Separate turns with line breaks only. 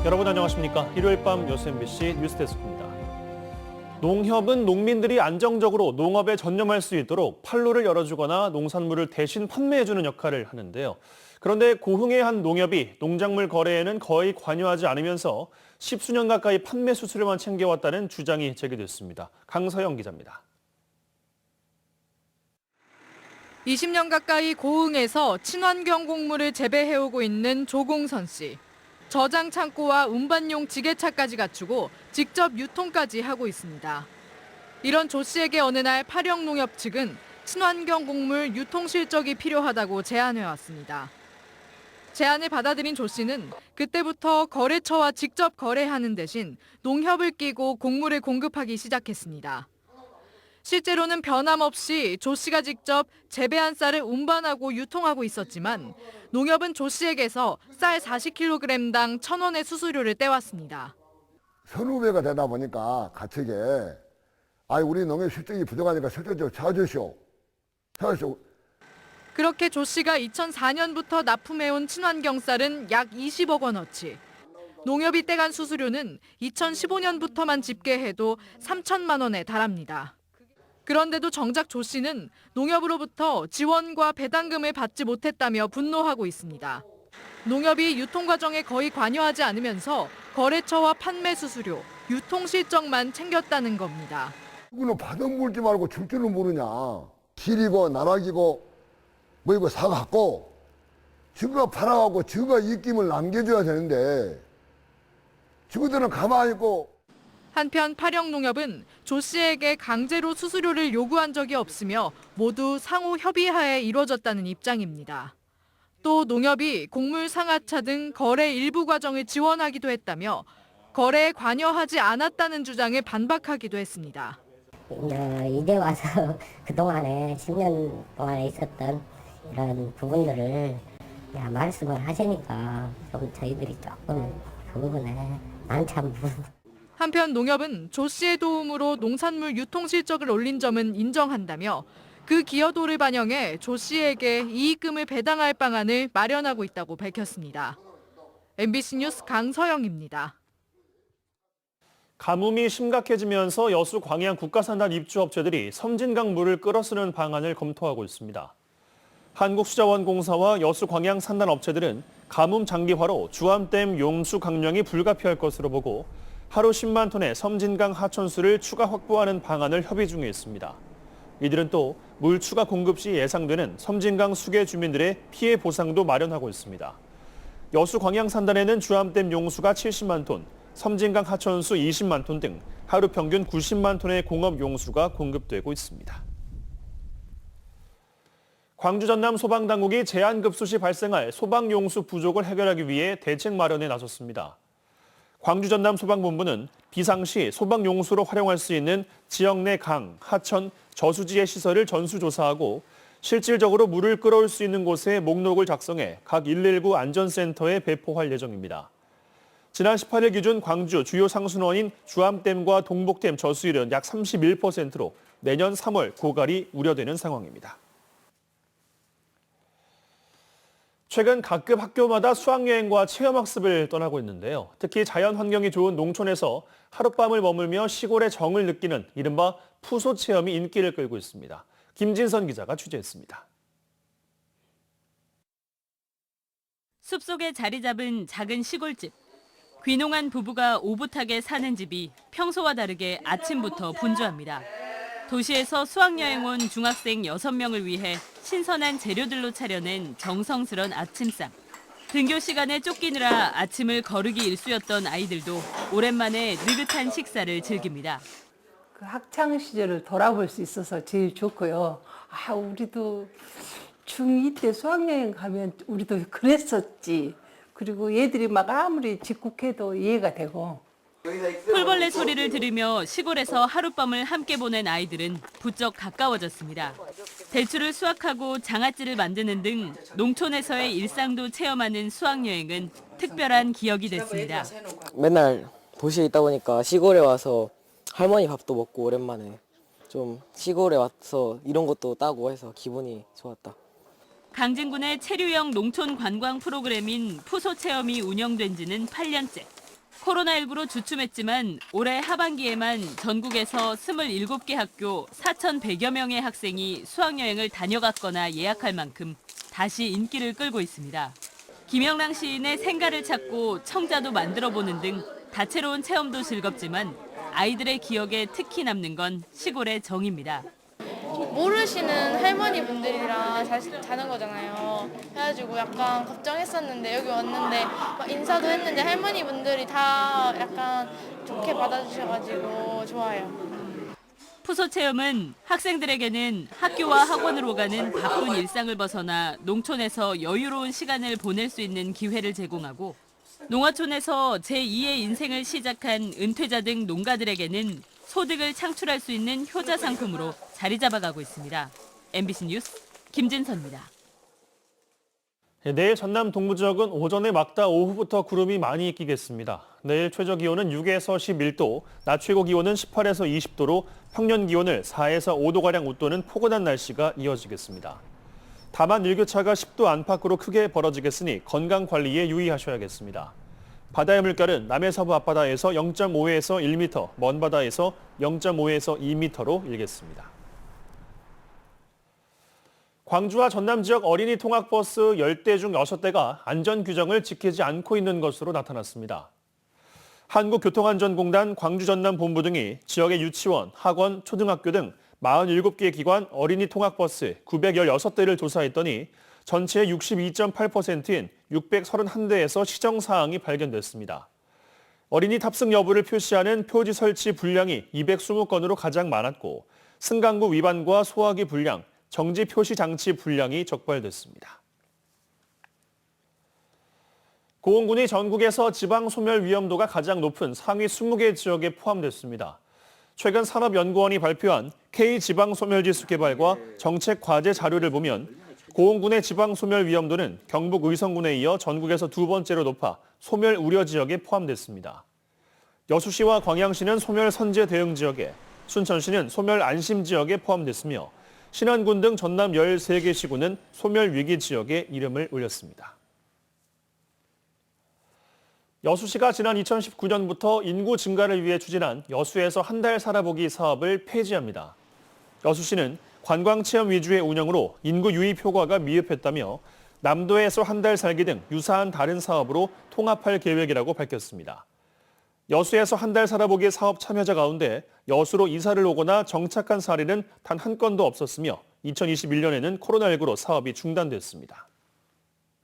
여러분 안녕하십니까? 일요일 밤 여수 MBC 뉴스데스크입니다. 농협은 농민들이 안정적으로 농업에 전념할 수 있도록 판로를 열어주거나 농산물을 대신 판매해주는 역할을 하는데요. 그런데 고흥의 한 농협이 농작물 거래에는 거의 관여하지 않으면서 10수년 가까이 판매 수수료만 챙겨왔다는 주장이 제기됐습니다. 강서영 기자입니다.
20년 가까이 고흥에서 친환경 곡물을 재배해오고 있는 조공선 씨. 저장 창고와 운반용 지게차까지 갖추고 직접 유통까지 하고 있습니다. 이런 조 씨에게 어느 날 파령농협 측은 친환경 곡물 유통 실적이 필요하다고 제안해왔습니다. 제안을 받아들인 조 씨는 그때부터 거래처와 직접 거래하는 대신 농협을 끼고 곡물을 공급하기 시작했습니다. 실제로는 변함없이 조 씨가 직접 재배한 쌀을 운반하고 유통하고 있었지만 농협은 조 씨에게서 쌀 40kg당 1,000원의 수수료를 떼왔습니다.
선후배가 되다 보니까 가책에 우리 농협 실적이 부족하니까 실적 좀 찾아주시오.
그렇게 조 씨가 2004년부터 납품해온 친환경 쌀은 약 20억 원어치. 농협이 떼간 수수료는 2015년부터만 집계해도 3천만 원에 달합니다. 그런데도 정작 조 씨는 농협으로부터 지원과 배당금을 받지 못했다며 분노하고 있습니다. 농협이 유통 과정에 거의 관여하지 않으면서 거래처와 판매 수수료, 유통 실적만 챙겼다는 겁니다.
이거는 받은 물지 말고 줄 줄은 모르냐. 길이고 나락이고 뭐 이거 사갖고 지가 팔아갖고 지가 입김을 남겨줘야 되는데 지구들은 가만히 있고.
한편 파령농협은 조 씨에게 강제로 수수료를 요구한 적이 없으며 모두 상호 협의하에 이루어졌다는 입장입니다. 또 농협이 곡물 상하차 등 거래 일부 과정을 지원하기도 했다며 거래에 관여하지 않았다는 주장에 반박하기도 했습니다.
이제 와서 그동안에 10년 동안에 있었던 이런 부분들을 말씀을 하시니까 좀 저희들이 조금 그 부분에 난처한 부분.
한편 농협은 조 씨의 도움으로 농산물 유통 실적을 올린 점은 인정한다며 그 기여도를 반영해 조 씨에게 이익금을 배당할 방안을 마련하고 있다고 밝혔습니다. MBC 뉴스 강서영입니다.
가뭄이 심각해지면서 여수 광양 국가산단 입주업체들이 섬진강 물을 끌어쓰는 방안을 검토하고 있습니다. 한국수자원공사와 여수 광양 산단 업체들은 가뭄 장기화로 주암댐 용수 강령이 불가피할 것으로 보고 하루 10만 톤의 섬진강 하천수를 추가 확보하는 방안을 협의 중에 있습니다. 이들은 또 물 추가 공급 시 예상되는 섬진강 수계 주민들의 피해 보상도 마련하고 있습니다. 여수 광양 산단에는 주암댐 용수가 70만 톤, 섬진강 하천수 20만 톤 등 하루 평균 90만 톤의 공업 용수가 공급되고 있습니다. 광주 전남 소방당국이 제한급수 시 발생할 소방용수 부족을 해결하기 위해 대책 마련에 나섰습니다. 광주 전남 소방본부는 비상시 소방용수로 활용할 수 있는 지역 내 강, 하천, 저수지의 시설을 전수조사하고 실질적으로 물을 끌어올 수 있는 곳에 목록을 작성해 각 119 안전센터에 배포할 예정입니다. 지난 18일 기준 광주 주요 상수원인 주암댐과 동복댐 저수율은 약 31%로 내년 3월 고갈이 우려되는 상황입니다. 최근 각급 학교마다 수학여행과 체험학습을 떠나고 있는데요. 특히 자연 환경이 좋은 농촌에서 하룻밤을 머물며 시골의 정을 느끼는 이른바 푸소 체험이 인기를 끌고 있습니다. 김진선 기자가 취재했습니다.
숲속에 자리 잡은 작은 시골집. 귀농한 부부가 오붓하게 사는 집이 평소와 다르게 아침부터 분주합니다. 도시에서 수학여행 온 중학생 6명을 위해 신선한 재료들로 차려낸 정성스런 아침상. 등교 시간에 쫓기느라 아침을 거르기 일쑤였던 아이들도 오랜만에 느긋한 식사를 즐깁니다.
그 학창 시절을 돌아볼 수 있어서 제일 좋고요. 우리도 중2 때 수학여행 가면 우리도 그랬었지. 그리고 얘들이 막 아무리 짓궂해도 이해가 되고.
풀벌레 소리를 들으며 시골에서 하룻밤을 함께 보낸 아이들은 부쩍 가까워졌습니다. 대추를 수확하고 장아찌를 만드는 등 농촌에서의 일상도 체험하는 수학여행은 특별한 기억이 됐습니다.
맨날 도시에 있다 보니까 시골에 와서 할머니 밥도 먹고 오랜만에 좀 시골에 와서 이런 것도 따고 해서 기분이 좋았다.
강진군의 체류형 농촌 관광 프로그램인 푸소 체험이 운영된 지는 8년째. 코로나19로 주춤했지만 올해 하반기에만 전국에서 27개 학교 4,100여 명의 학생이 수학여행을 다녀갔거나 예약할 만큼 다시 인기를 끌고 있습니다. 김영랑 시인의 생가를 찾고 청자도 만들어보는 등 다채로운 체험도 즐겁지만 아이들의 기억에 특히 남는 건 시골의 정입니다.
모르시는 할머니 분들이랑 자는 거잖아요. 그래가지고 약간 걱정했었는데 여기 왔는데 막 인사도 했는데 할머니 분들이 다 약간 좋게 받아주셔가지고 좋아요.
푸소 체험은 학생들에게는 학교와 학원으로 가는 바쁜 일상을 벗어나 농촌에서 여유로운 시간을 보낼 수 있는 기회를 제공하고 농어촌에서 제2의 인생을 시작한 은퇴자 등 농가들에게는 소득을 창출할 수 있는 효자 상품으로 자리 잡아가고 있습니다. MBC 뉴스 김진선입니다.
내일 전남 동부 지역은 오전에 막다 오후부터 구름이 많이 끼겠습니다. 내일 최저 기온은 6에서 11도, 낮 최고 기온은 18에서 20도로 평년 기온을 4에서 5도가량 웃도는 포근한 날씨가 이어지겠습니다. 다만 일교차가 10도 안팎으로 크게 벌어지겠으니 건강 관리에 유의하셔야겠습니다. 바다의 물결은 남해서부 앞바다에서 0.5에서 1m, 먼 바다에서 0.5에서 2m로 일겠습니다. 광주와 전남 지역 어린이 통학버스 10대 중 6대가 안전 규정을 지키지 않고 있는 것으로 나타났습니다. 한국교통안전공단 광주 전남 본부 등이 지역의 유치원, 학원, 초등학교 등 47개 기관 어린이 통학버스 916대를 조사했더니 전체의 62.8%인 631대에서 시정사항이 발견됐습니다. 어린이 탑승 여부를 표시하는 표지 설치 불량이 220건으로 가장 많았고 승강구 위반과 소화기 불량, 정지 표시 장치 불량이 적발됐습니다. 고흥군이 전국에서 지방 소멸 위험도가 가장 높은 상위 20개 지역에 포함됐습니다. 최근 산업연구원이 발표한 K지방소멸지수 개발과 정책 과제 자료를 보면 고흥군의 지방소멸 위험도는 경북 의성군에 이어 전국에서 두 번째로 높아 소멸 우려 지역에 포함됐습니다. 여수시와 광양시는 소멸 선제 대응 지역에, 순천시는 소멸 안심 지역에 포함됐으며 신안군 등 전남 13개 시군은 소멸 위기 지역에 이름을 올렸습니다. 여수시가 지난 2019년부터 인구 증가를 위해 추진한 여수에서 한 달 살아보기 사업을 폐지합니다. 여수시는 관광체험 위주의 운영으로 인구 유입 효과가 미흡했다며 남도에서 한 달 살기 등 유사한 다른 사업으로 통합할 계획이라고 밝혔습니다. 여수에서 한 달 살아보기 사업 참여자 가운데 여수로 이사를 오거나 정착한 사례는 단 한 건도 없었으며 2021년에는 코로나19로 사업이 중단됐습니다.